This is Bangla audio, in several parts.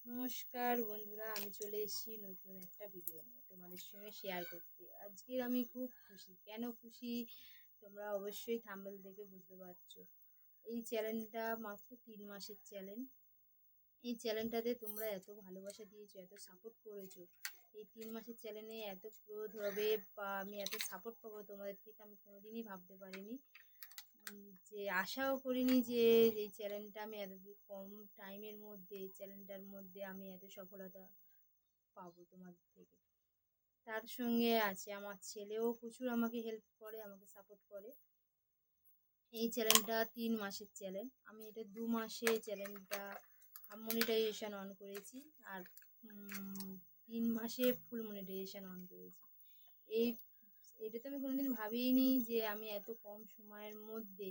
নমস্কার বন্ধুরা, আমি চলে এসেছি নতুন একটা ভিডিও নিয়ে তোমাদের সঙ্গে শেয়ার করতে। আজকে আমি খুব খুশি। কেন খুশি তোমরা অবশ্যই থাম্বনেল দেখে বুঝতে পারছো। এই চ্যানেলটা মাত্র 3 মাসের চ্যানেল। এই চ্যানেলটাতে তোমরা এত ভালোবাসা দিয়েছো, এত সাপোর্ট করেছো। এই 3 মাসের চ্যানেলে এত গ্রোথ হবে বা আমি এত সাপোর্ট পাবো তোমাদের থেকে আমি কোনোদিনই ভাবতে পারিনি। যে আশাও করিনি যে এই চ্যানেলটা আমি এত কম টাইমের মধ্যে এই চ্যানেলটার মধ্যে আমি এত সফলতা পাবো তোমাদের থেকে। তার সঙ্গে আছে আমার ছেলেও প্রচুর আমাকে হেল্প করে, আমাকে সাপোর্ট করে। এই চ্যানেলটা 3 মাসের চ্যানেল। আমি এটা 2 মাসে চ্যানেলটা মনিটাইজেশন অন করেছি, আর 3 মাসে ফুল মনিটাইজেশন অন করেছি। এই এটা তো আমি কোনোদিন ভাবিনি যে আমি এত কম সময়ের মধ্যে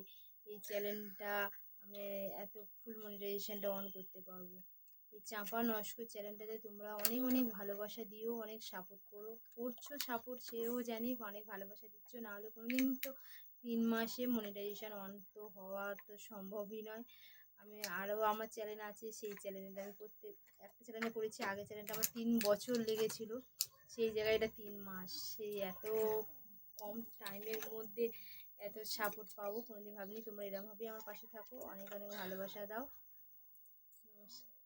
এই চ্যানেলটা আমি এত ফুল মনিটাইজেশনটা অন করতে পারবো। এই চাঁপা নস্কর চ্যানেলটাতে তোমরা অনেক অনেক ভালোবাসা দিও, অনেক সাপোর্ট করছো সাপোর্ট, সেও জানি অনেক ভালোবাসা দিচ্ছ। নাহলে কোনোদিন তো 3 মাসে মনিটাইজেশন অন তো হওয়ার তো সম্ভবই নয়। আমি আরও আমার চ্যানেল আছে, সেই চ্যানেলটা আমি একটা চ্যানেলে করেছি। আগের চ্যানেলটা আমার 3 বছর লেগেছিলো, সেই জায়গায় এটা 3 মাস। সেই এত কম টাইমের মধ্যে এত সাপোর্ট পাবো কোনোদিন ভাবিনি। তোমরা এরকমভাবেই আমার পাশে থাকো, অনেক অনেক ভালোবাসা দাও। নমস্কার।